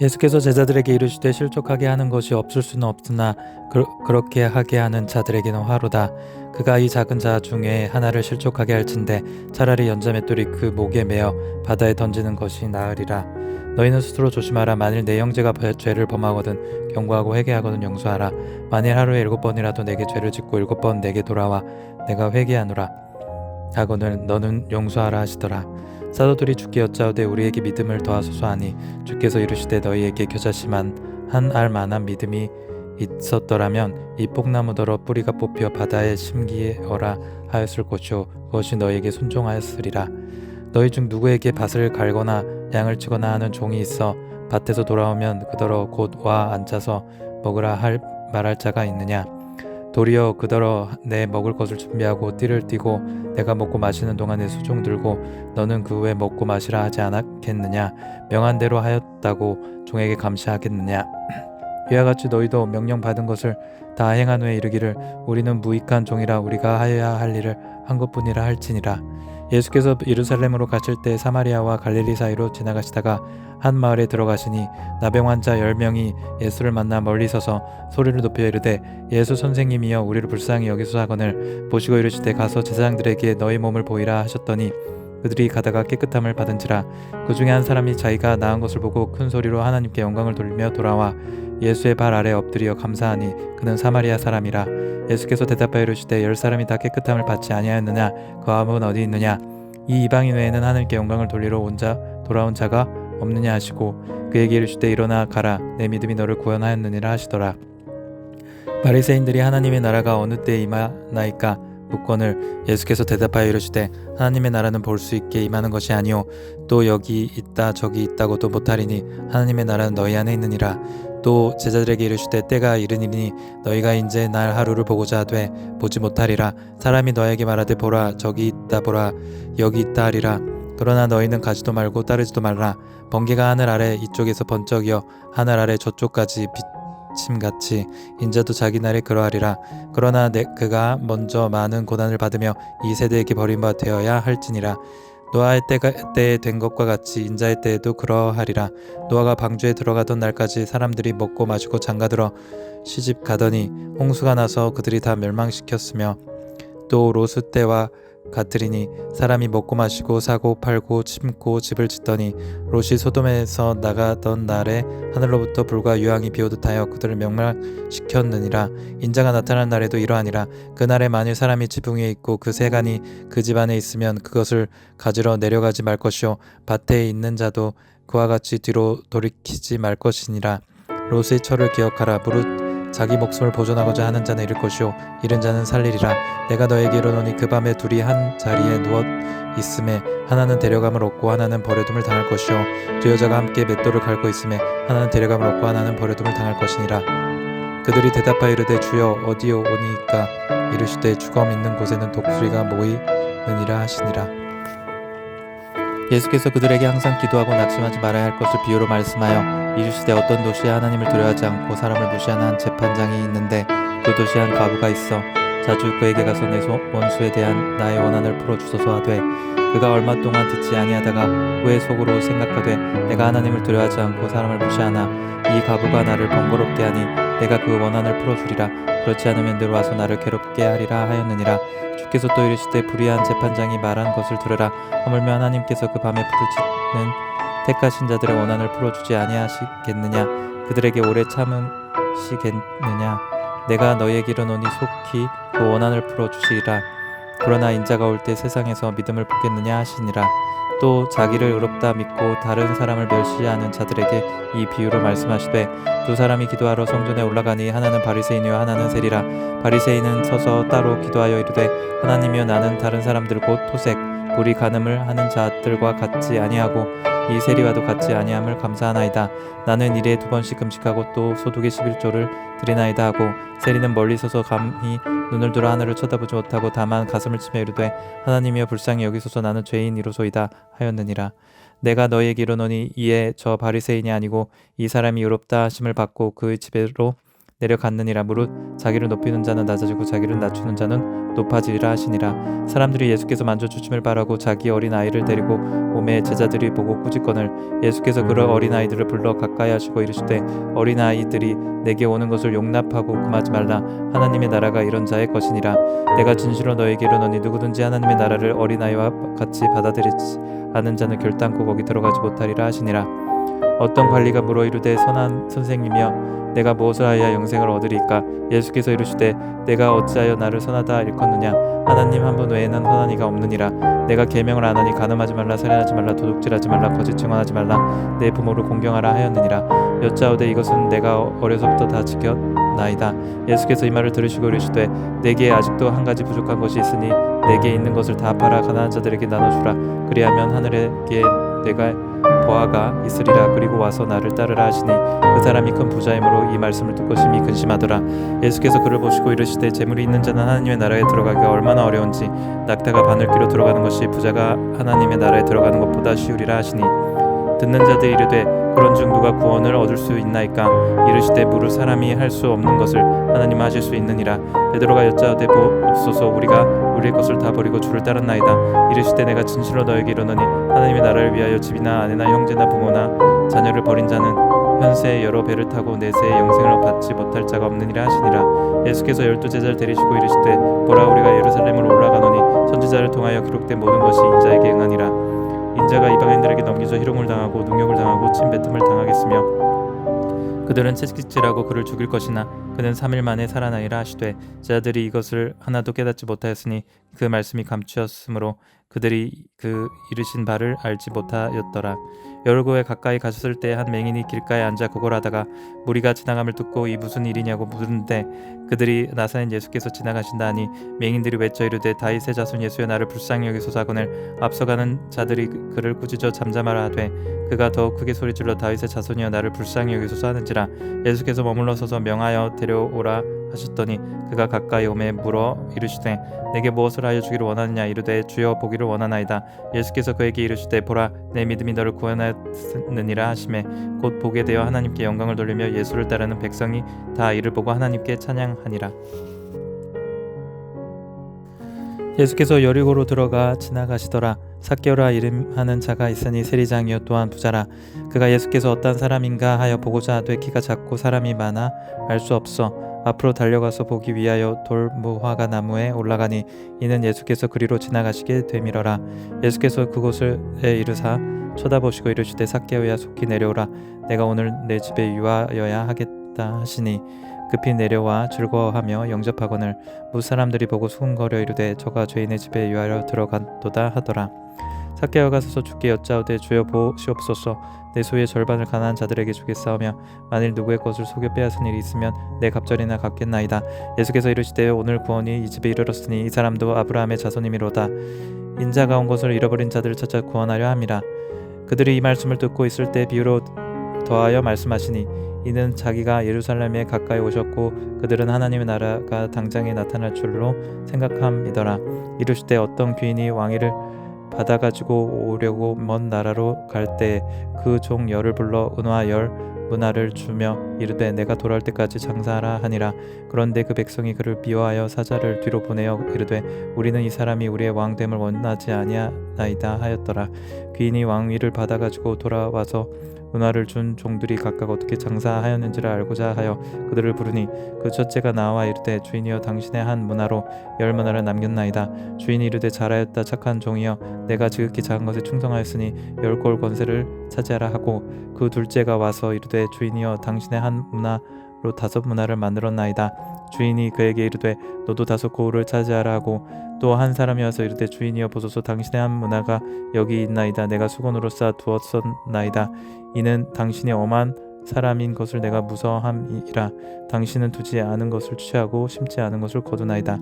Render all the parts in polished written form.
예수께서 제자들에게 이르시되 실족하게 하는 것이 없을 수는 없으나 그렇게 하게 하는 자들에게는 화로다. 그가 이 작은 자 중에 하나를 실족하게 할진대 차라리 연자 맷돌이 그 목에 매어 바다에 던지는 것이 나으리라. 너희는 스스로 조심하라. 만일 내 형제가 죄를 범하거든 경고하고 회개하거든 용서하라. 만일 하루에 7번이라도 내게 죄를 짓고 7번 내게 돌아와 내가 회개하노라 하거늘 너는 용서하라 하시더라. 사도들이 주께 여짜오되 우리에게 믿음을 더하소서 하니 주께서 이르시되 너희에게 겨자씨만 한 알 만한 믿음이 있었더라면 이 뽕나무더러 뿌리가 뽑혀 바다에 심기어라 하였을 것이요 그것이 너희에게 순종하였으리라. 너희 중 누구에게 밭을 갈거나 양을 치거나 하는 종이 있어 밭에서 돌아오면 그더러 곧 와 앉아서 먹으라 말할 자가 있느냐. 도리어 그더러 내 먹을 것을 준비하고 띠를 띠고 내가 먹고 마시는 동안에 수종 들고 너는 그 후에 먹고 마시라 하지 않았겠느냐. 명한 대로 하였다고 종에게 감시하겠느냐. 이와 같이 너희도 명령 받은 것을 다 행한 후에 이르기를 우리는 무익한 종이라 우리가 하여야 할 일을 한 것뿐이라 할지니라. 예수께서 예루살렘으로 가실 때 사마리아와 갈릴리 사이로 지나가시다가 한 마을에 들어가시니 나병 환자 10명이 예수를 만나 멀리 서서 소리를 높여 이르되 예수 선생님이여 우리를 불쌍히 여기소서 하거늘 보시고 이르시되 가서 제사장들에게 너희 몸을 보이라 하셨더니 그들이 가다가 깨끗함을 받은지라. 그 중에 한 사람이 자기가 나은 것을 보고 큰 소리로 하나님께 영광을 돌리며 돌아와 예수의 발 아래 엎드려 감사하니 그는 사마리아 사람이라. 예수께서 대답하여 이르시되 10사람이 다 깨끗함을 받지 아니하였느냐. 그 아홉은 어디 있느냐. 이 이방인 외에는 하나님께 영광을 돌리러 돌아온 자가 없느냐 하시고 그에게 이르시되 일어나 가라 내 믿음이 너를 구원하였느니라 하시더라. 바리새인들이 하나님의 나라가 어느 때에 임하나이까 묻거늘 예수께서 대답하여 이르시되 하나님의 나라는 볼 수 있게 임하는 것이 아니요 또 여기 있다 저기 있다고도 못하리니 하나님의 나라는 너희 안에 있느니라. 또 제자들에게 이르시되 때가 이르니니 너희가 인제 날 하루를 보고자 하되 보지 못하리라. 사람이 너에게 말하되 보라 저기 있다 보라 여기 있다 하리라. 그러나 너희는 가지도 말고 따르지도 말라. 번개가 하늘 아래 이쪽에서 번쩍이어 하늘 아래 저쪽까지 비침같이 인자도 자기 날에 그러하리라. 그러나 그가 먼저 많은 고난을 받으며 이 세대에게 버림받아 되어야 할지니라. 노아의 때에 된 것과 같이 인자의 때에도 그러하리라. 노아가 방주에 들어가던 날까지 사람들이 먹고 마시고 장가들어 시집 가더니 홍수가 나서 그들이 다 멸망시켰으며 또 롯의 때와 같으리니 사람이 먹고 마시고 사고 팔고 심고 집을 짓더니 롯이 소돔에서 나가던 날에 하늘로부터 불과 유황이 비오듯 하여 그들을 멸망시켰느니라. 인자가 나타난 날에도 이러하니라. 그날에 만일 사람이 지붕 위에 있고 그 세간이 그 집 안에 있으면 그것을 가지러 내려가지 말 것이요 밭에 있는 자도 그와 같이 뒤로 돌이키지 말 것이니라. 롯의 철을 기억하라. 무릇 자기 목숨을 보존하고자 하는 자는 잃을 것이요 잃은 자는 살리리라. 내가 너에게 이르노니 그 밤에 둘이 한 자리에 누워 있음에 하나는 데려감을 얻고 하나는 버려둠을 당할 것이요 두 여자가 함께 맷돌을 갈고 있음에 하나는 데려감을 얻고 하나는 버려둠을 당할 것이니라. 그들이 대답하여 이르되 주여 어디에 오니까. 이르시되 주검 있는 곳에는 독수리가 모이느니라 하시니라. 예수께서 그들에게 항상 기도하고 낙심하지 말아야 할 것을 비유로 말씀하여 이르시되 어떤 도시에 하나님을 두려워하지 않고 사람을 무시하는 한 재판장이 있는데 그 도시에 한 과부가 있어 자주 그에게 가서 내 원수에 대한 나의 원한을 풀어주소서 하되 그가 얼마 동안 듣지 아니하다가 후에 속으로 생각하되 내가 하나님을 두려워하지 않고 사람을 무시하나 이 과부가 나를 번거롭게 하니 내가 그 원한을 풀어주리라. 그렇지 않으면 늘 와서 나를 괴롭게 하리라 하였느니라. 주께서 또 이르시되 불의한 재판장이 말한 것을 들으라. 하물며 하나님께서 그 밤에 부르짖는 택하신 자들의 원한을 풀어주지 아니하시겠느냐. 그들에게 오래 참으시겠느냐. 내가 너희에게 이르노니 속히 그 원한을 풀어주시리라. 그러나 인자가 올 때 세상에서 믿음을 보겠느냐 하시니라. 또 자기를 의롭다 믿고 다른 사람을 멸시하는 자들에게 이 비유를 말씀하시되 두 사람이 기도하러 성전에 올라가니 하나는 바리새인이요 하나는 세리라. 바리새인은 서서 따로 기도하여 이르되 하나님이여 나는 다른 사람들 곧 토색 불의 간음을 하는 자들과 같지 아니하고 이 세리와도 같지 아니함을 감사하나이다. 나는 일에 2번씩 금식하고 또 소득의 11조를 드리나이다 하고 세리는 멀리 서서 감히 눈을 들어 하늘을 쳐다보지 못하고 다만 가슴을 치며 이르되 하나님이여 불쌍히 여기소서 나는 죄인이로소이다 하였느니라. 내가 너희에게 이르노니 이에 저 바리새인이 아니고 이 사람이 의롭다 하심을 받고 그 집으로 내려갔느니라. 무릇 자기를 높이는 자는 낮아지고 자기를 낮추는 자는 높아지리라 하시니라. 사람들이 예수께서 만져주심을 바라고 자기 어린아이를 데리고 오매 제자들이 보고 꾸짖거늘 예수께서 그를 어린아이들을 불러 가까이 하시고 이르시되 어린아이들이 내게 오는 것을 용납하고 금하지 말라. 하나님의 나라가 이런 자의 것이니라. 내가 진실로 너에게 이르노니 누구든지 하나님의 나라를 어린아이와 같이 받아들이지 않은 자는 결단코 거기 들어가지 못하리라 하시니라. 어떤 관리가 물어 이르되 선한 선생님이여 내가 무엇을 하여야 영생을 얻으리까? 예수께서 이르시되 내가 어찌하여 나를 선하다 일컫느냐? 하나님 한 분 외에는 선한 이가 없느니라. 내가 계명을 안 하니 간음하지 말라, 살인하지 말라, 도둑질하지 말라, 거짓 증언하지 말라, 내 부모를 공경하라 하였느니라. 여짜오되 이것은 내가 어려서부터 다 지켰나이다. 예수께서 이 말을 들으시고 이르시되 내게 아직도 한 가지 부족한 것이 있으니 내게 있는 것을 다 팔아 가난한 자들에게 나눠주라. 그리하면 하늘에게 내가 보아가 있으리라. 그리고 와서 나를 따르라 하시니 그 사람이 큰 부자이므로 이 말씀을 듣고 심히 근심하더라. 예수께서 그를 보시고 이르시되 재물이 있는 자는 하나님의 나라에 들어가기가 얼마나 어려운지 낙타가 바늘귀로 들어가는 것이 부자가 하나님의 나라에 들어가는 것보다 쉬우리라 하시니 듣는 자들이 이르되 그런즉 누가 구원을 얻을 수 있나이까? 이르시되 무릇 사람이 할 수 없는 것을 하나님은 하실 수 있느니라. 베드로가 여짜오되 보옵소서 우리가 우리의 것을 다 버리고 주를 따랐나이다. 이르시되 내가 진실로 너에게 이르노니 하나님의 나라를 위하여 집이나 아내나 형제나 부모나 자녀를 버린 자는 현세에 여러 배를 타고 내세에 영생을 받지 못할 자가 없느니라 하시니라. 예수께서 12제자를 데리시고 이르시되 보라 우리가 예루살렘으로 올라가노니 선지자를 통하여 기록된 모든 것이 인자에게 응하니라. 인자가 이방인들에게 넘겨져 희롱을 당하고 능욕을 당하고 침뱉음을 당하겠으며 그들은 채찍질하고 그를 죽일 것이나 그는 3일 만에 살아나리라 하시되 제자들이 이것을 하나도 깨닫지 못하였으니 그 말씀이 감추었으므로 그들이 그 이르신 바를 알지 못하였더라. 여울고에 가까이 가셨을 때 한 맹인이 길가에 앉아 구걸하다가 무리가 지나감을 듣고 이 무슨 일이냐고 묻는데 그들이 나사렛 예수께서 지나가신다 하니 맹인들이 외쳐 이르되 다윗의 자손 예수여 나를 불쌍히 여기소서 하거늘 앞서가는 자들이 그를 꾸짖어 잠잠하라 하되 그가 더욱 크게 소리질러 다윗의 자손이여 나를 불쌍히 여기소서 하는지라. 예수께서 머물러 서서 명하여 데려오라 하셨더니 그가 가까이 오매 물어 이르시되 내게 무엇을 하여 주기를 원하느냐? 이르되 주여 보기를 원하나이다. 예수께서 그에게 이르시되 보라 내 믿음이 너를 구원하였느니라 하시매 곧 보게 되어 하나님께 영광을 돌리며 예수를 따르는 백성이 다 이를 보고 하나님께 찬양하니라. 예수께서 여리고로 들어가 지나가시더라. 삭개오라 이름하는 자가 있으니 세리장이요 또한 부자라. 그가 예수께서 어떤 사람인가 하여 보고자 하되 키가 작고 사람이 많아 알 수 없어 앞으로 달려가서 보기 위하여 돌무화과 나무에 올라가니 이는 예수께서 그리로 지나가시게 되밀어라. 예수께서 그곳에 이르사 쳐다보시고 이르시되 삭개오야 속히 내려오라. 내가 오늘 내 집에 유하여야 하겠다 하시니 급히 내려와 즐거워하며 영접하거늘 무사람들이 보고 수군거려 이르되 저가 죄인의 집에 유하여 들어간도다 하더라. 삭개오가 서서 주께 여짜오되 주여 보시옵소서 내 소유의 절반을 가난한 자들에게 주겠사오며 만일 누구의 것을 속여 빼앗은 일이 있으면 내 갑절이나 갚겠나이다. 예수께서 이르시되 오늘 구원이 이 집에 이르렀으니 이 사람도 아브라함의 자손이미로다. 인자가 온 것을 잃어버린 자들을 찾아 구원하려 함이라. 그들이 이 말씀을 듣고 있을 때 비유로 더하여 말씀하시니 이는 자기가 예루살렘에 가까이 오셨고 그들은 하나님의 나라가 당장에 나타날 줄로 생각함이더라. 이르시되 어떤 귀인이 왕위를 받아가지고 오려고 먼 나라로 갈 때 그 종 열을 불러 은화 열 문화를 주며 이르되 내가 돌아올 때까지 장사하라 하니라. 그런데 그 백성이 그를 미워하여 사자를 뒤로 보내어 이르되 우리는 이 사람이 우리의 왕됨을 원하지 아니하나이다 하였더라. 귀인이 왕위를 받아가지고 돌아와서 은화를 준 종들이 각각 어떻게 장사하였는지를 알고자 하여 그들을 부르니 그 첫째가 나와 이르되 주인이여 당신의 한 문화로 10문화를 남겼나이다. 주인이 이르되 잘하였다 착한 종이여 내가 지극히 작은 것에 충성하였으니 10골 권세를 차지하라 하고 그 둘째가 와서 이르되 주인이여 당신의 한 문화로 5문화를 만들었나이다. 주인이 그에게 이르되 너도 5골을 차지하라 하고 또 한 사람이 와서 이르되 주인이여 보소서 당신의 한 문화가 여기 있나이다. 내가 수건으로 싸 두었었나이다. 이는 당신이 엄한 사람인 것을 내가 무서함이라. 당신은 두지 않은 것을 취하고 심지 않은 것을 거두나이다.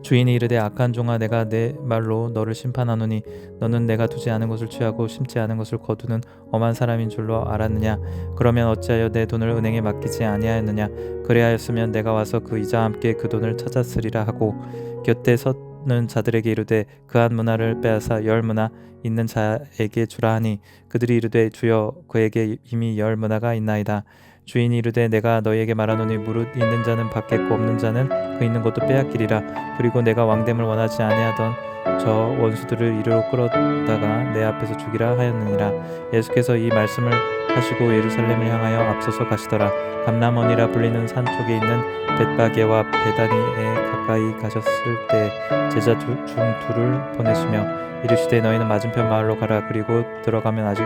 주인이 이르되 악한 종아 내가 내 말로 너를 심판하노니 너는 내가 두지 않은 것을 취하고 심지 않은 것을 거두는 엄한 사람인 줄로 알았느냐? 그러면 어찌하여 내 돈을 은행에 맡기지 아니하였느냐? 그래하였으면 내가 와서 그 이자와 함께 그 돈을 찾았으리라 하고 곁에 섰는 자들에게 이르되 그 한 문화를 빼앗아 10문화 있는 자에게 주라 하니 그들이 이르되 주여 그에게 이미 10문화가 있나이다. 주인이 이르되 내가 너희에게 말하노니 무릇 있는 자는 받겠고 없는 자는 그 있는 것도 빼앗기리라. 그리고 내가 왕됨을 원하지 아니하던 저 원수들을 이리로 끌어다가 내 앞에서 죽이라 하였느니라. 예수께서 이 말씀을 하시고 예루살렘을 향하여 앞서서 가시더라. 감람원이라 불리는 산 쪽에 있는 벳바게와 베다니에 가까이 가셨을 때 제자 중 둘을 보내시며 이르시되 너희는 맞은편 마을로 가라. 그리고 들어가면 아직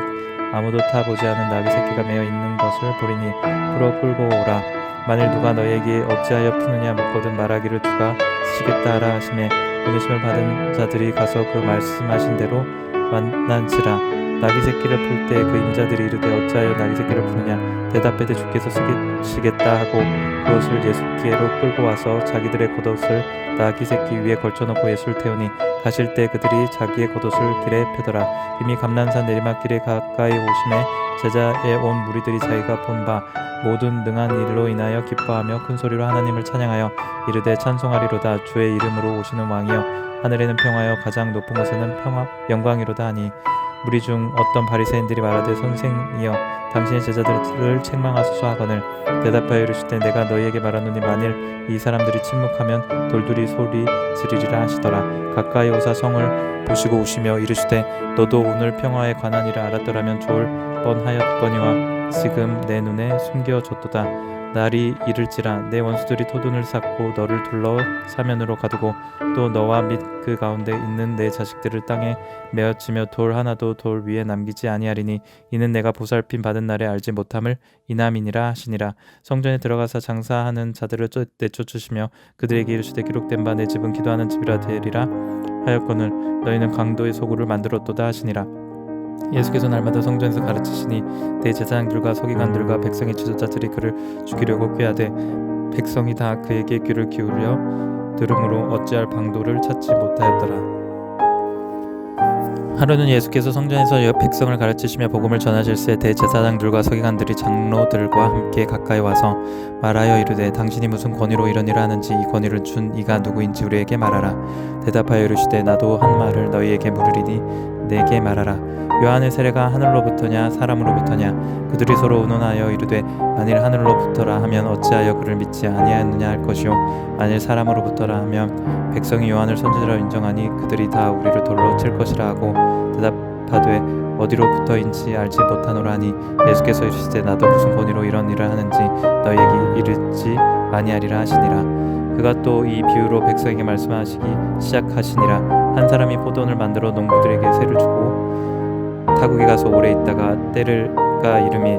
아무도 타보지 않은 나귀 새끼가 매어 있는 것을 보리니 풀어 끌고 오라. 만일 누가 너희에게 어찌하여 푸느냐 묻거든 말하기를 주가 쓰시겠다 하라 하시매 보내심을 받은 자들이 가서 그 말씀하신 대로 만난지라. 나귀 새끼를 풀 때 그 임자들이 이르되 어찌하여 나귀 새끼를 푸느냐 대답하되 주께서 쓰시겠다 하고 그것을 예수께로 끌고 와서 자기들의 겉옷을 나귀 새끼 위에 걸쳐놓고 예수를 태우니 가실 때 그들이 자기의 겉옷을 길에 펴더라. 이미 감난산 내리막길에 가까이 오심에 제자에 온 무리들이 자기가 본 바 모든 능한 일로 인하여 기뻐하며 큰 소리로 하나님을 찬양하여 이르되 찬송하리로다. 주의 이름으로 오시는 왕이여 하늘에는 평화여 가장 높은 곳에는 평화 영광이로다 하니 무리 중 어떤 바리새인들이 말하되 선생이여 당신의 제자들을 책망하소서 하거늘 대답하여 이르시되 내가 너희에게 말하노니 만일 이 사람들이 침묵하면 돌들이 소리 지르리라 하시더라. 가까이 오사 성을 보시고 우시며 이르시되 너도 오늘 평화에 관한 일을 알았더라면 좋을 뻔하였거니와 지금 내 눈에 숨겨졌도다. 날이 이를지라 내 원수들이 토둔을 쌓고 너를 둘러 사면으로 가두고 또 너와 및 그 가운데 있는 내 자식들을 땅에 메어치며 돌 하나도 돌 위에 남기지 아니하리니 이는 내가 보살핌 받은 날에 알지 못함을 이남이니라 하시니라. 성전에 들어가서 장사하는 자들을 내쫓으시며 그들에게 이르시되 기록된 바 내 집은 기도하는 집이라 되리라 하였거늘 너희는 강도의 소굴을 만들었도다 하시니라. 예수께서 날마다 성전에서 가르치시니 대제사장들과 서기관들과 백성의 지도자들이 그를 죽이려고 꾀하되 백성이 다 그에게 귀를 기울여 들음으로 어찌할 방도를 찾지 못하였더라. 하루는 예수께서 성전에서 백성을 가르치시며 복음을 전하실새 대제사장들과 서기관들이 장로들과 함께 가까이 와서 말하여 이르되 당신이 무슨 권위로 이런 일을 하는지 이 권위를 준 이가 누구인지 우리에게 말하라. 대답하여 이르시되 나도 한 말을 너희에게 물으리니 내게 말하라. 요한의 세례가 하늘로부터냐 사람으로부터냐. 그들이 서로 의논하여 이르되 만일 하늘로부터라 하면 어찌하여 그를 믿지 아니하였느냐 할 것이요 만일 사람으로부터라 하면 백성이 요한을 선지자라 인정하니 그들이 다 우리를 돌로 칠 것이라 하고 대답하되 어디로부터인지 알지 못하노라 하니 예수께서 이르시되 나도 무슨 권위로 이런 일을 하는지 너희에게 이르지 아니하리라 하시니라. 그가 또 이 비유로 백성에게 말씀하시기 시작하시니라. 한 사람이 포도원을 만들어 농부들에게 세를 주고 타국에 가서 오래 있다가 때를가 이름이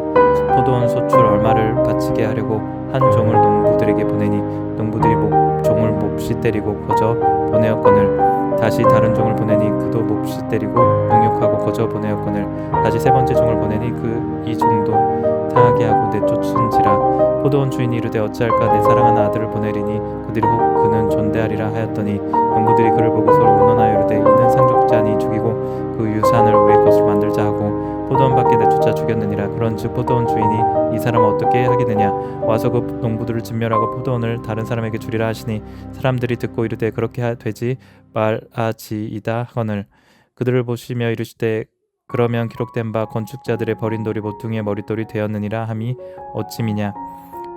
포도원 소출 얼마를 바치게 하려고 한 종을 농부들에게 보내니 농부들이 종을 몹시 때리고 거저 보내었거늘 다시 다른 종을 보내니 그도 몹시 때리고 능욕하고 거저 보내었거늘 다시 세 번째 종을 보내니 이 종도 상하게 하고 내쫓은지라. 포도원 주인이 이르되 어찌할까 내 사랑하는 아들을 보내리니 그들이 혹 그는 존대하리라 하였더니 농부들이 그를 보고 서로 의논하여 이르되 이는 상속자니 죽이고 그 유산을 우리의 것으로 만들자 하고 포도원 밖에 내쫓아 죽였느니라. 그런즉 포도원 주인이 이 사람을 어떻게 하겠느냐 와서 그 농부들을 진멸하고 포도원을 다른 사람에게 주리라 하시니 사람들이 듣고 이르되 그렇게 되지 말아지이다 하거늘 그들을 보시며 이르시되 그러면 기록된 바 건축자들의 버린 돌이 모퉁이의 머릿돌이 되었느니라 함이 어찌미냐.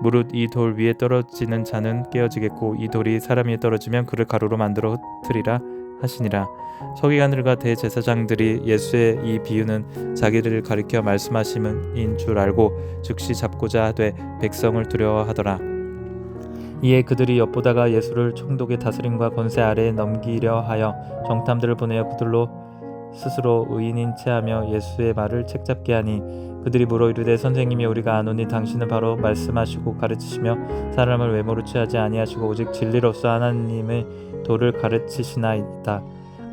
무릇 이 돌 위에 떨어지는 자는 깨어지겠고 이 돌이 사람 위에 떨어지면 그를 가루로 만들어 흩으리라 하시니라. 서기관들과 대제사장들이 예수의 이 비유는 자기를 가리켜 말씀하심인 줄 알고 즉시 잡고자 하되 백성을 두려워하더라. 이에 그들이 엿보다가 예수를 총독의 다스림과 권세 아래에 넘기려 하여 정탐들을 보내어 그들로 스스로 의인인 체하며 예수의 말을 책잡게 하니 그들이 물어 이르되 선생님이 우리가 아노니 당신은 바로 말씀하시고 가르치시며 사람을 외모로 취하지 아니하시고 오직 진리로서 하나님의 도를 가르치시나이다.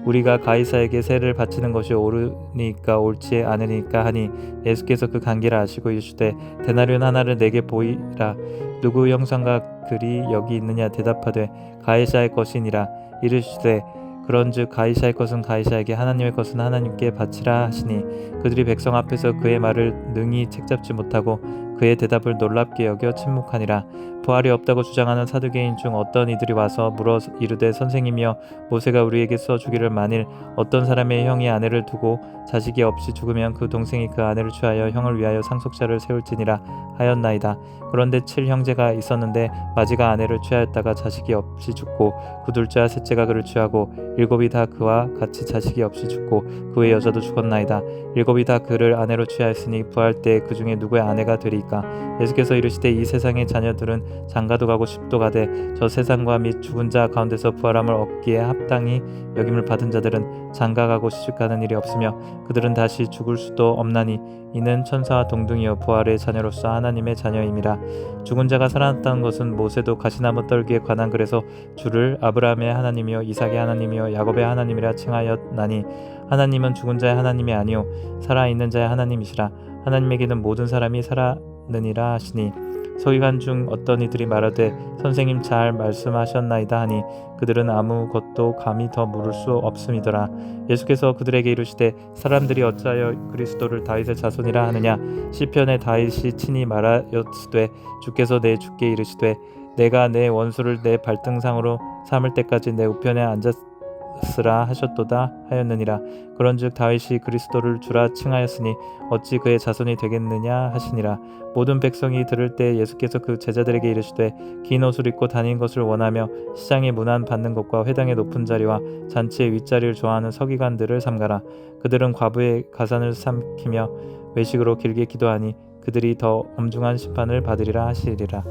우리가 가이사에게 세를 바치는 것이 옳으니까 옳지 않으니까 하니 예수께서 그 관계를 아시고 이르시되 데나리온 하나를 내게 보이라. 누구 형상과 글이 여기 있느냐 대답하되 가이사의 것이니라. 이르시되 그런즉 가이사의 것은 가이사에게 하나님의 것은 하나님께 바치라 하시니 그들이 백성 앞에서 그의 말을 능히 책잡지 못하고 그의 대답을 놀랍게 여겨 침묵하니라. 부활이 없다고 주장하는 사두개인 중 어떤 이들이 와서 물어 이르되 선생님이여 모세가 우리에게 써주기를 만일 어떤 사람의 형이 아내를 두고 자식이 없이 죽으면 그 동생이 그 아내를 취하여 형을 위하여 상속자를 세울지니라 하였나이다. 그런데 7형제가 있었는데 마지가 아내를 취하였다가 자식이 없이 죽고 그 둘째와 셋째가 그를 취하고 7이 다 그와 같이 자식이 없이 죽고 그 외 여자도 죽었나이다. 7이 다 그를 아내로 취하였으니 부활 때 그 중에 누구의 아내가 되리이까. 예수께서 이르시되 이 세상의 자녀들은 장가도 가고 집도 가되 저 세상과 및 죽은 자 가운데서 부활함을 얻기에 합당히 여김을 받은 자들은 장가가고 시집가는 일이 없으며 그들은 다시 죽을 수도 없나니 이는 천사와 동등이요 부활의 자녀로서 하나님의 자녀임이라. 죽은 자가 살아났다는 것은 모세도 가시나무 떨기에 관한 글에서 주를 아브라함의 하나님이요 이삭의 하나님이요 야곱의 하나님이라 칭하였나니 하나님은 죽은 자의 하나님이 아니요 살아있는 자의 하나님이시라. 하나님에게는 모든 사람이 살아느니라 하시니 서기관 중 어떤 이들이 말하되 선생님 잘 말씀하셨나이다 하니 그들은 아무것도 감히 더 물을 수 없음이더라. 예수께서 그들에게 이르시되 사람들이 어찌하여 그리스도를 다윗의 자손이라 하느냐. 시편에 다윗이 친히 말하였으되 주께서 내 주께 이르시되 내가 내 원수를 내 발등상으로 삼을 때까지 내 우편에 앉았으라 하셨도다 하였느니라. 그런즉 다윗이 그리스도를 주라 칭하였으니 어찌 그의 자손이 되겠느냐 하시니라. 모든 백성이 들을 때 예수께서 그 제자들에게 이르시되 긴 옷을 입고 다니는 것을 원하며 시장의 문안 받는 것과 회당의 높은 자리와 잔치의 윗자리를 좋아하는 서기관들을 삼가라. 그들은 과부의 가산을 삼키며 외식으로 길게 기도하니 그들이 더 엄중한 심판을 받으리라 하시리라.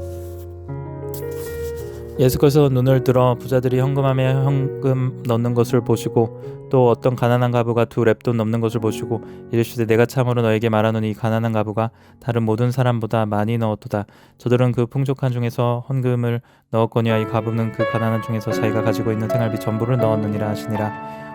예수께서 눈을 들어 부자들이 헌금함에 헌금 넣는 것을 보시고 또 어떤 가난한 가부가 2렙돈 넘는 것을 보시고 이르시되 내가 참으로 너에게 말하노니 이 가난한 가부가 다른 모든 사람보다 많이 넣었도다. 저들은 그 풍족한 중에서 헌금을 넣었거니와 이 가부는 그 가난한 중에서 자기가 가지고 있는 생활비 전부를 넣었느니라 하시니라.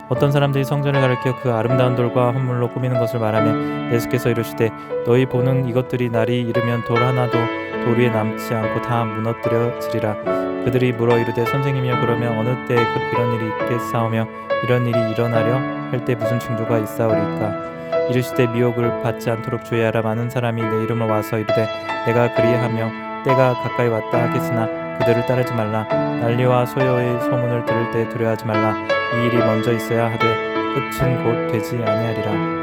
어떤 사람들이 성전을 가리켜 그 아름다운 돌과 헌물로 꾸미는 것을 말하며 예수께서 이르시되 너희 보는 이것들이 날이 이르면 돌 하나도 돌 위에 남지 않고 다 무너뜨려지리라. 그들이 물어 이르되 선생님이여 그러면 어느 때에 이런 일이 있겠사오며 이런 일이 일어나려 할 때 무슨 징조가 있사오리까. 이르시되 미혹을 받지 않도록 주의하라. 많은 사람이 내 이름으로 와서 이르되 내가 그리하며 때가 가까이 왔다 하겠으나 그들을 따르지 말라. 난리와 소요의 소문을 들을 때 두려워하지 말라. 이 일이 먼저 있어야 하되 끝은 곧 되지 아니하리라.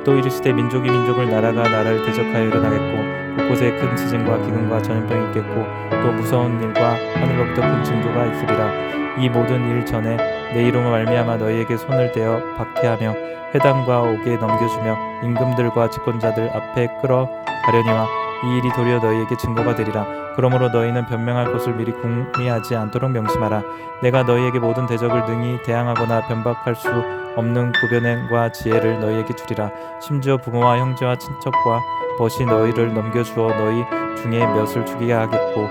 또 이르시되 민족이 민족을 나라가 나라를 대적하여 일어나겠고 곳곳에 큰 지진과 기근과 전염병이 있겠고 또 무서운 일과 하늘로부터 큰 징조가 있으리라. 이 모든 일 전에 내 이름으로 말미암아 너희에게 손을 대어 박해하며 회당과 옥에 넘겨주며 임금들과 집권자들 앞에 끌어가려니와 이 일이 도리어 너희에게 증거가 되리라. 그러므로 너희는 변명할 것을 미리 궁리하지 않도록 명심하라. 내가 너희에게 모든 대적을 능히 대항하거나 변박할 수 없는 구변과 지혜를 너희에게 주리라. 심지어 부모와 형제와 친척과 벗이 너희를 넘겨주어 너희 중에 몇을 죽이게 하겠고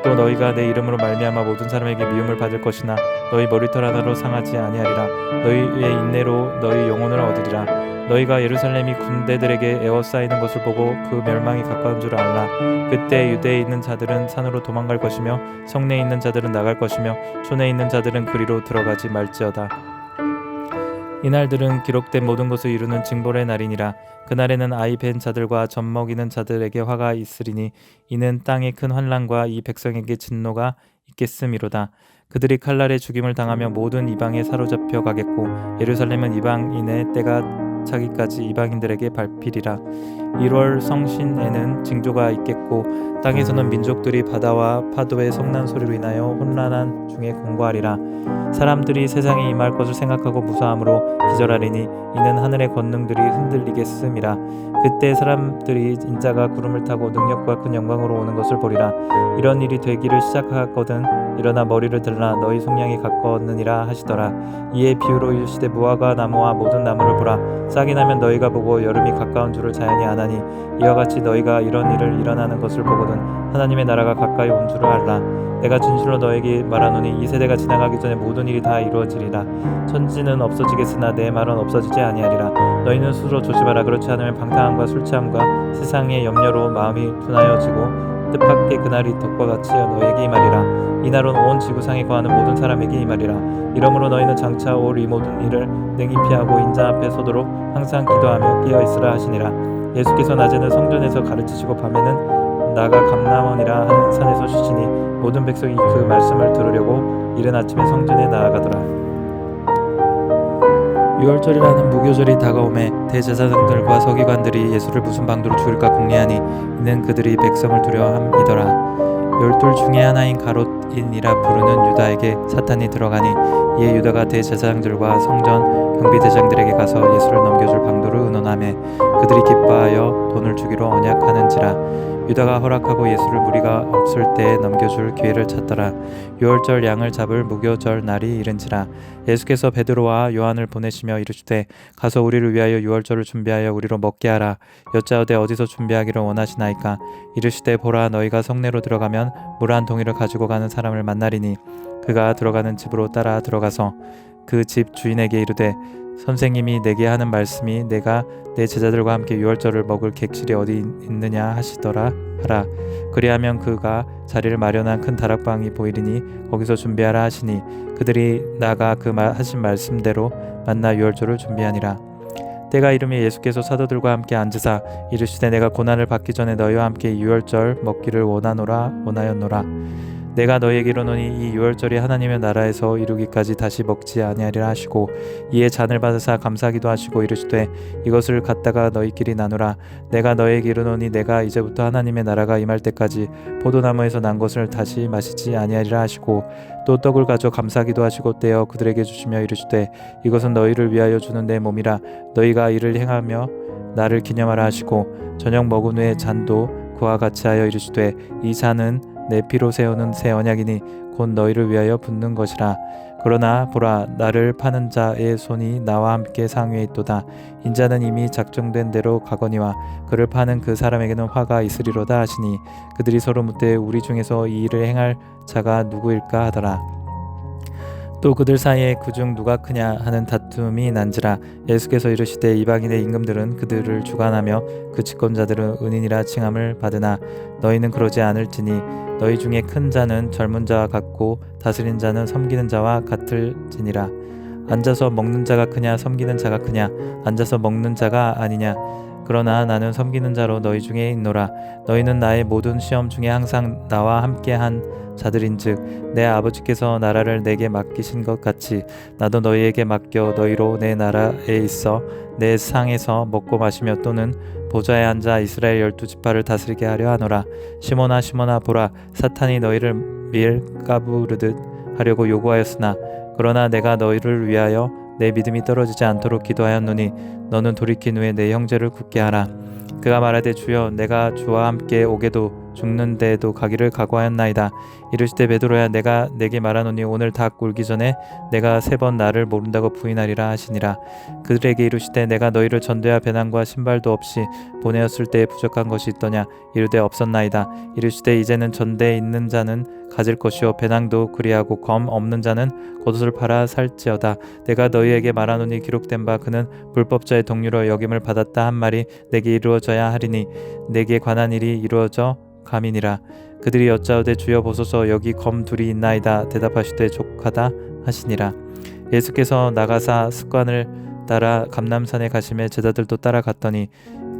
또 너희가 내 이름으로 말미암아 모든 사람에게 미움을 받을 것이나 너희 머리털 하나로 상하지 아니하리라. 너희의 인내로 너희 영혼을 얻으리라. 너희가 예루살렘이 군대들에게 에워싸이는 것을 보고 그 멸망이 가까운 줄 알라. 그때 유대에 있는 자들은 산으로 도망갈 것이며 성내에 있는 자들은 나갈 것이며 촌에 있는 자들은 그리로 들어가지 말지어다. 이날들은 기록된 모든 것을 이루는 징벌의 날이니라. 그날에는 아이 벤 자들과 젖 먹이는 자들에게 화가 있으리니 이는 땅의 큰 환난과 이 백성에게 진노가 있겠음이로다. 그들이 칼날에 죽임을 당하며 모든 이방에 사로잡혀 가겠고 예루살렘은 이방인의 때가 차기까지 이방인들에게 밟히리라. 1월 성신에는 징조가 있겠고 땅에서는 민족들이 바다와 파도의 성난 소리로 인하여 혼란한 중에 공고하리라. 사람들이 세상에 임할 것을 생각하고 무사함으로 기절하리니 이는 하늘의 권능들이 흔들리겠음이라. 그때 사람들이 인자가 구름을 타고 능력과 큰 영광으로 오는 것을 보리라. 이런 일이 되기를 시작하거든 일어나 머리를 들라 너희 속량이 가까웠느니라 하시더라. 이에 비유로 이르시되 무화과 나무와 모든 나무를 보라. 싹이 나면 너희가 보고 여름이 가까운 줄을 자연히 아나니 이와 같이 너희가 이런 일을 일어나는 것을 보거든 하나님의 나라가 가까이 온 줄을 알라. 내가 진실로 너에게 말하노니 이 세대가 지나가기 전에 모든 일이 다 이루어지리라. 천지는 없어지겠으나 내 말은 없어지지 아니하리라. 너희는 스스로 조심하라. 그렇지 않으면 방탕함과 술취함과 세상의 염려로 마음이 둔하여지고 뜻밖의 그날이 덕과 같이 너에게 임하리라. 이날은 온 지구상에 거하는 모든 사람에게 임하리라. 이러므로 너희는 장차 올 이 모든 일을 능히 피하고 인자 앞에 서도록 항상 기도하며 깨어있으라 하시니라. 예수께서 낮에는 성전에서 가르치시고 밤에는 나가 감람원이라 하는 산에서 쉬시니 모든 백성이 그 말씀을 들으려고 이른 아침에 성전에 나아가더라. 유월절이라는 무교절이 다가오매 대제사장들과 서기관들이 예수를 무슨 방도로 죽일까 궁리하니 이는 그들이 백성을 두려워함이더라. 열둘 중에 하나인 가롯인이라 부르는 유다에게 사탄이 들어가니 이에 유다가 대제사장들과 성전 경비대장들에게 가서 예수를 넘겨줄 방도를 의논하매 그들이 기뻐하여 돈을 주기로 언약하는지라. 유다가 허락하고 예수를 무리가 없을 때에 넘겨줄 기회를 찾더라. 유월절 양을 잡을 무교절 날이 이른지라. 예수께서 베드로와 요한을 보내시며 이르시되 가서 우리를 위하여 유월절을 준비하여 우리로 먹게 하라. 여짜오되 어디서 준비하기를 원하시나이까. 이르시되 보라, 너희가 성내로 들어가면 물 한 동이를 가지고 가는 사람을 만나리니 그가 들어가는 집으로 따라 들어가서 그 집 주인에게 이르되 선생님이 내게 하는 말씀이 내가 내 제자들과 함께 유월절을 먹을 객실이 어디 있느냐 하시더라 하라. 그리하면 그가 자리를 마련한 큰 다락방이 보이리니 거기서 준비하라 하시니 그들이 나가 그 하신 말씀대로 만나 유월절을 준비하니라. 때가 이르매 예수께서 사도들과 함께 앉으사 이르시되 내가 고난을 받기 전에 너희와 함께 유월절 먹기를 원하였노라. 내가 너희에게 이르노니 이 유월절이 하나님의 나라에서 이루기까지 다시 먹지 아니하리라 하시고 이에 잔을 받으사 감사기도 하시고 이르시되 이것을 갖다가 너희끼리 나누라. 내가 너희에게 이르노니 내가 이제부터 하나님의 나라가 임할 때까지 포도나무에서 난 것을 다시 마시지 아니하리라 하시고 또 떡을 가져 감사기도 하시고 떼어 그들에게 주시며 이르시되 이것은 너희를 위하여 주는 내 몸이라. 너희가 이를 행하며 나를 기념하라 하시고 저녁 먹은 후에 잔도 그와 같이 하여 이르시되 이 잔은 내 피로 세우는 새 언약이니 곧 너희를 위하여 붓는 것이라. 그러나 보라, 나를 파는 자의 손이 나와 함께 상위에 있도다. 인자는 이미 작정된 대로 가거니와 그를 파는 그 사람에게는 화가 있으리로다 하시니 그들이 서로 묻되 우리 중에서 이 일을 행할 자가 누구일까 하더라. 또 그들 사이에 그중 누가 크냐 하는 다툼이 난지라. 예수께서 이르시되 이방인의 임금들은 그들을 주관하며 그 집권자들은 은인이라 칭함을 받으나 너희는 그러지 않을지니 너희 중에 큰 자는 젊은 자와 같고 다스린 자는 섬기는 자와 같을지니라. 앉아서 먹는 자가 크냐 섬기는 자가 크냐. 앉아서 먹는 자가 아니냐. 그러나 나는 섬기는 자로 너희 중에 있노라. 너희는 나의 모든 시험 중에 항상 나와 함께한 자들인즉 내 아버지께서 나라를 내게 맡기신 것 같이 나도 너희에게 맡겨 너희로 내 나라에 있어 내 상에서 먹고 마시며 또는 보좌에 앉아 이스라엘 12지파를 다스리게 하려 하노라. 시몬아 시몬아 보라, 사탄이 너희를 밀가부르듯 하려고 요구하였으나 그러나 내가 너희를 위하여 내 믿음이 떨어지지 않도록 기도하였노니 너는 돌이킨 후에 내 형제를 굳게 하라. 그가 말하되 주여, 내가 주와 함께 오게도 죽는 데에도 가기를 각오하였나이다. 이르시되 베드로야, 내가 내게 말하노니 오늘 닭 울기 전에 내가 3번 나를 모른다고 부인하리라 하시니라. 그들에게 이르시되 내가 너희를 전대와 배낭과 신발도 없이 보내었을 때에 부족한 것이 있더냐. 이르되 없었나이다. 이르시되 이제는 전대에 있는 자는 가질 것이요 배낭도 그리하고 검 없는 자는 겉옷을 팔아 살지어다. 내가 너희에게 말하노니 기록된 바 그는 불법자의 동료로 여김을 받았다 한 말이 내게 이루어져야 하리니 내게 관한 일이 이루어져 감이니라. 그들이 여짜오되 주여 보소서, 여기 검 둘이 있나이다. 대답하시되 족하다 하시니라. 예수께서 나가사 습관을 따라 감람산에 가시매 제자들도 따라갔더니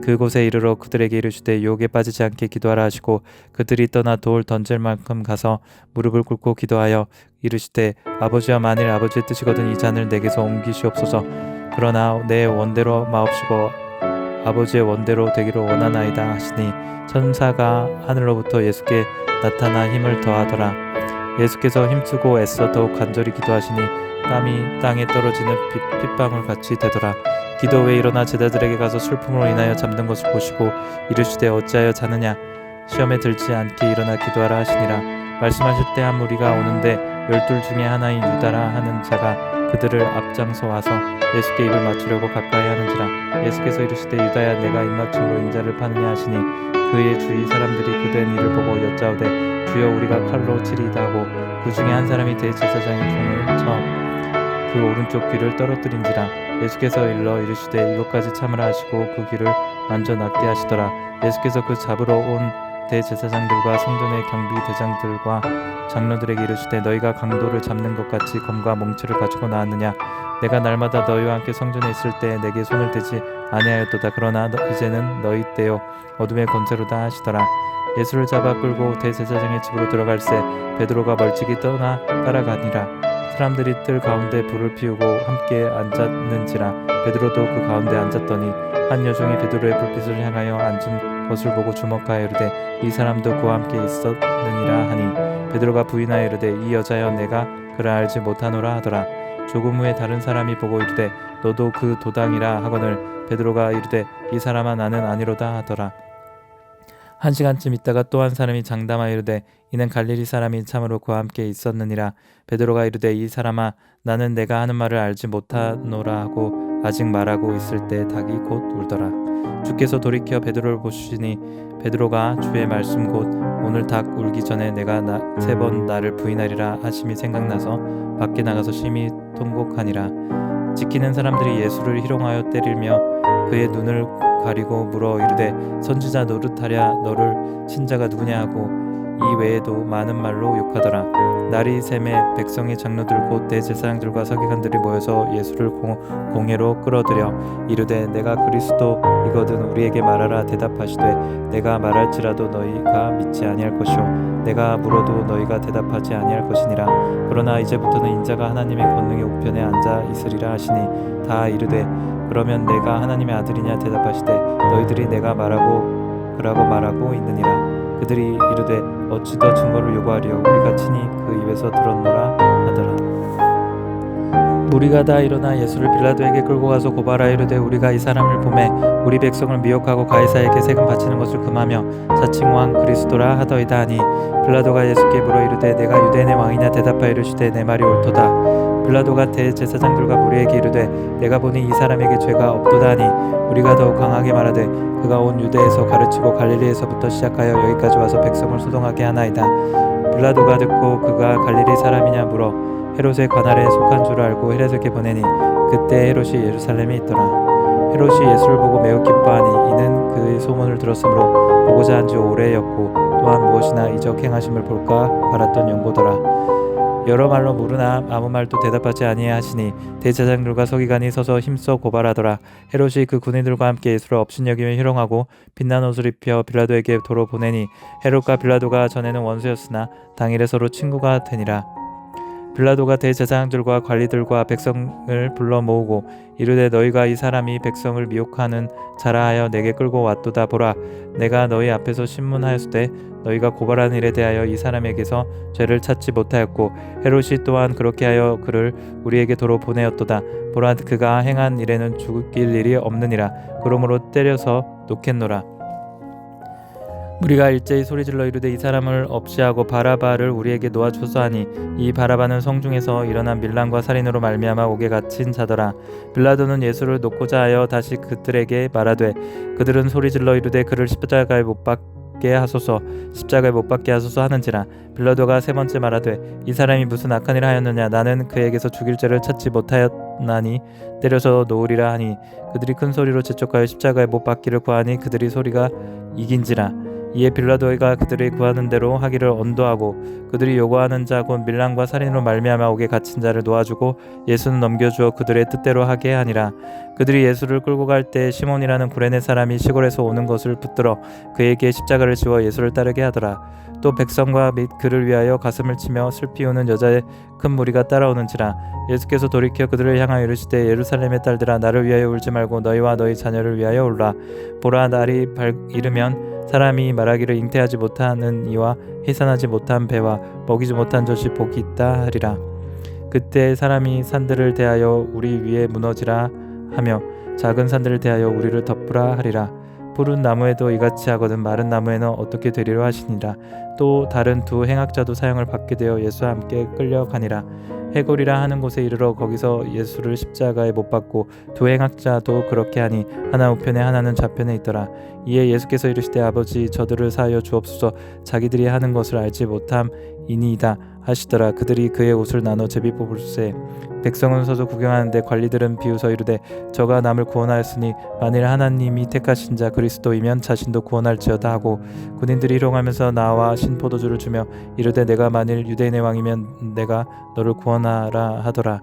그곳에 이르러 그들에게 이르시되 유혹에 빠지지 않게 기도하라 하시고 그들이 떠나 돌 던질 만큼 가서 무릎을 꿇고 기도하여 이르시되 아버지여, 만일 아버지의 뜻이거든 이 잔을 내게서 옮기시옵소서. 그러나 내 원대로 마옵시고 아버지의 원대로 되기를 원하나이다 하시니 천사가 하늘로부터 예수께 나타나 힘을 더하더라. 예수께서 힘쓰고 애써 더욱 간절히 기도하시니 땀이 땅에 떨어지는 핏방울 같이 되더라. 기도 후에 일어나 제자들에게 가서 술풍으로 인하여 잠든 것을 보시고 이르시되 어찌하여 자느냐. 시험에 들지 않게 일어나 기도하라 하시니라. 말씀하실 때 한 무리가 오는데 12 중에 하나인 유다라 하는 자가 그들을 앞장서 와서 예수께 입을 맞추려고 가까이 하는지라. 예수께서 이르시되 유다야, 내가 입맞춤으로 인자를 파느냐 하시니 그의 주위 사람들이 그된 일을 보고 여짜오되 주여, 우리가 칼로 치리이다 하고 그 중에 한 사람이 대제사장의 종을 쳐 그 오른쪽 귀를 떨어뜨린지라. 예수께서 일러 이르시되 이것까지 참으라 하시고 그 귀를 만져 낫게 하시더라. 예수께서 그 잡으러 온 대제사장들과 성전의 경비 대장들과 장로들에게 이르시되 너희가 강도를 잡는 것 같이 검과 몽치를 가지고 나왔느냐? 내가 날마다 너희와 함께 성전에 있을 때 내게 손을 대지 아니하였도다. 그러나 이제는 너희 때요 어둠의 권세로다 하시더라. 예수를 잡아 끌고 대제사장의 집으로 들어갈새 베드로가 멀찍이 떠나 따라가니라. 사람들이 뜰 가운데 불을 피우고 함께 앉았는지라. 베드로도 그 가운데 앉았더니 한 여종이 베드로의 불빛을 향하여 앉은 것을 보고 주목하여 이르되 이 사람도 그와 함께 있었느니라 하니 베드로가 부인하여 이르되 이 여자여 내가 그를 알지 못하노라 하더라. 조금 후에 다른 사람이 보고 이르되 너도 그 도당이라 하거늘 베드로가 이르되 이 사람아 나는 아니로다 하더라. 한 시간쯤 있다가 또 한 사람이 장담하여 이르되 이는 갈릴리 사람이 참으로 그와 함께 있었느니라. 베드로가 이르되 이 사람아 나는 내가 하는 말을 알지 못하노라 하고 아직 말하고 있을 때 닭이 곧 울더라. 주께서 돌이켜 베드로를 보시니 베드로가 주의 말씀 곧 오늘 닭 울기 전에 내가 3번 나를 부인하리라 하심이 생각나서 밖에 나가서 심히 통곡하니라. 지키는 사람들이 예수를 희롱하여 때리며 그의 눈을 가리고 물어 이르되 선지자 노릇하랴 너를 친자가 누구냐 하고 이 외에도 많은 말로 욕하더라. 날이 샘에 백성의 장로들 곧 대제사장들과 서기관들이 모여서 예수를 공회로 끌어들여 이르되 내가 그리스도이거든 우리에게 말하라. 대답하시되 내가 말할지라도 너희가 믿지 아니할 것이요 내가 물어도 너희가 대답하지 아니할 것이니라. 그러나 이제부터는 인자가 하나님의 권능의 우편에 앉아 있으리라 하시니 다 이르되 그러면 내가 하나님의 아들이냐? 대답하시되 너희들이 내가 말하고 있느니라. 그들이 이르되 어찌 더 증거를 요구하리요? 우리가 친히 그 입에서 들었노라 하더라. 무리가 다 일어나 예수를 빌라도에게 끌고 가서 고발하여 이르되 우리가 이 사람을 보매 우리 백성을 미혹하고 가이사에게 세금 바치는 것을 금하며 자칭 왕 그리스도라 하더이다 하니 빌라도가 예수께 물어 이르되 내가 유대인의 왕이냐? 대답하여 이르시되 내 말이 옳도다. 빌라도가 대제사장들과 무리에게 이르되 내가 보니 이 사람에게 죄가 없도다 하니 우리가 더욱 강하게 말하되 그가 온 유대에서 가르치고 갈릴리에서부터 시작하여 여기까지 와서 백성을 소동하게 하나이다. 빌라도가 듣고 그가 갈릴리 사람이냐 물어 헤롯의 관할에 속한 줄 알고 헤롯에게 보내니 그때 헤롯이 예루살렘에 있더라. 헤롯이 예수를 보고 매우 기뻐하니 이는 그의 소문을 들었으므로 보고자 한 지 오래였고 또한 무엇이나 이적 행하심을 볼까 바랐던 연고더라. 여러 말로 물으나 아무 말도 대답하지 아니하시니 대제사장들과 서기관이 서서 힘써 고발하더라. 헤롯이 그 군인들과 함께 예수를 업신여기며 희롱하고 빛난 옷을 입혀 빌라도에게 도로 보내니 헤롯과 빌라도가 전에는 원수였으나 당일에 서로 친구가 되니라. 빌라도가 대제사장들과 관리들과 백성을 불러 모으고 이르되 너희가 이 사람이 백성을 미혹하는 자라 하여 내게 끌고 왔도다. 보라 내가 너희 앞에서 신문하였으되 너희가 고발하는 일에 대하여 이 사람에게서 죄를 찾지 못하였고 헤롯이 또한 그렇게 하여 그를 우리에게 도로 보내었도다. 보라 그가 행한 일에는 죽일 일이 없느니라. 그러므로 때려서 놓겠노라. 우리가 일제히 소리질러 이르되 이 사람을 없이하고 바라바를 우리에게 놓아주소서 하니 이 바라바는 성중에서 일어난 밀란과 살인으로 말미암아 옥에 갇힌 자더라. 빌라도는 예수를 놓고자 하여 다시 그들에게 말하되 그들은 소리질러 이르되 그를 십자가에 못 박게 하소서 십자가에 못 박게 하소서 하는지라. 빌라도가 3번째 말하되 이 사람이 무슨 악한 일을 하였느냐? 나는 그에게서 죽일 죄를 찾지 못하였나니 때려서 놓으리라 하니 그들이 큰 소리로 재촉하여 십자가에 못 박기를 구하니 그들이 소리가 이긴지라. 이에 빌라도가 그들이 구하는 대로 하기를 언도하고 그들이 요구하는 자 곧 밀란과 살인으로 말미암아 옥에 갇힌 자를 놓아주고 예수는 넘겨주어 그들의 뜻대로 하게 하니라. 그들이 예수를 끌고 갈 때 시몬이라는 구레네 사람이 시골에서 오는 것을 붙들어 그에게 십자가를 지워 예수를 따르게 하더라. 또 백성과 및 그를 위하여 가슴을 치며 슬피 우는 여자의 큰 무리가 따라오는지라. 예수께서 돌이켜 그들을 향하여 이르시되 예루살렘의 딸들아 나를 위하여 울지 말고 너희와 너희 자녀를 위하여 울라. 보라 날이 이르면 사람이 말하기를 잉태하지 못하는 이와 해산하지 못한 배와 먹이지 못한 젖이 복이 있다 하리라. 그때 사람이 산들을 대하여 우리 위에 무너지라 하며 작은 산들을 대하여 우리를 덮으라 하리라. 푸른 나무에도 이같이 하거든 마른 나무에는 어떻게 되리로 하시니라. 또 다른 두 행악자도 사형을 받게 되어 예수와 함께 끌려가니라. 해골이라 하는 곳에 이르러 거기서 예수를 십자가에 못 박고 두 행악자도 그렇게 하니 하나 우편에 하나는 좌편에 있더라. 이에 예수께서 이르시되 아버지 저들을 사하여 주옵소서 자기들이 하는 것을 알지 못함이니이다 하시더라. 그들이 그의 옷을 나눠 제비 뽑을세. 백성은 서서 구경하는데 관리들은 비웃어 이르되 저가 남을 구원하였으니 만일 하나님이 택하신 자 그리스도이면 자신도 구원할지어다 하고 군인들이 희롱하면서 나와 신포도주를 주며 이르되 내가 만일 유대인의 왕이면 내가 너를 구원하라 하더라.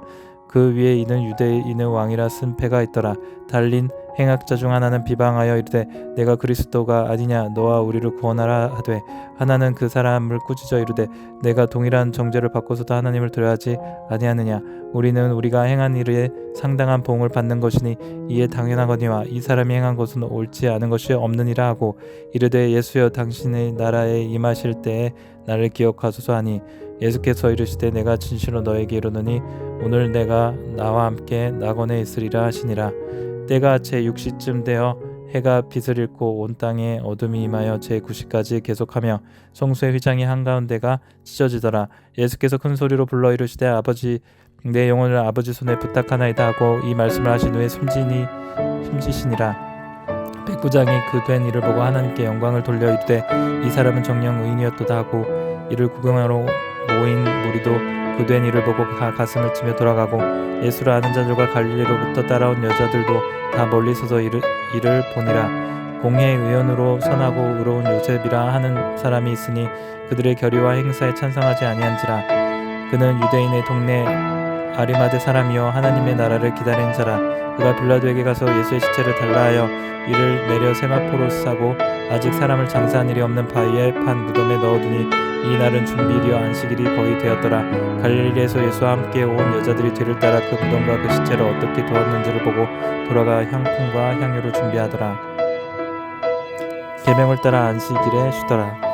그 위에 이는 유대인의 왕이라 쓴 패가 있더라. 달린 행악자 중 하나는 비방하여 이르되 내가 그리스도가 아니냐 너와 우리를 구원하라 하되 하나는 그 사람을 꾸짖어 이르되 내가 동일한 정죄를 받고서도 하나님을 드려야지 아니하느냐. 우리는 우리가 행한 일에 상당한 보응을 받는 것이니 이에 당연하거니와 이 사람이 행한 것은 옳지 않은 것이 없느니라 하고 이르되 예수여 당신의 나라에 임하실 때에 나를 기억하소서 하니 예수께서 이르시되 내가 진실로 너에게 이르노니 오늘 내가 나와 함께 낙원에 있으리라 하시니라. 때가 제6시쯤 되어 해가 빛을 잃고 온 땅에 어둠이 임하여 제9시까지 계속하며 성소의 휘장이 한가운데가 찢어지더라. 예수께서 큰 소리로 불러 이르시되 아버지 내 영혼을 아버지 손에 부탁하나이다 하고 이 말씀을 하신 후에 숨지시니라. 백부장이 그 된 일을 보고 하나님께 영광을 돌려 이르되 이 사람은 정녕 의인이었도다 하고 이를 구경하러 모인 무리도 그 된 일을 보고 가슴을 치며 돌아가고 예수를 아는 자들과 갈릴리로부터 따라온 여자들도 다 멀리 서서 이를 보니라. 공회 의원으로 선하고 의로운 요셉이라 하는 사람이 있으니 그들의 결의와 행사에 찬성하지 아니한지라. 그는 유대인의 동네 아리마대 사람이요 하나님의 나라를 기다리는 자라. 그가 빌라도에게 가서 예수의 시체를 달라 하여 이를 내려 세마포로 싸고 아직 사람을 장사한 일이 없는 바위에 판 무덤에 넣어두니 이 날은 준비일이요 안식일이 거의 되었더라. 갈릴리에서 예수와 함께 온 여자들이 뒤를 따라 그 무덤과 그 시체를 어떻게 두었는지를 보고 돌아가 향품과 향유를 준비하더라. 계명을 따라 안식일에 쉬더라.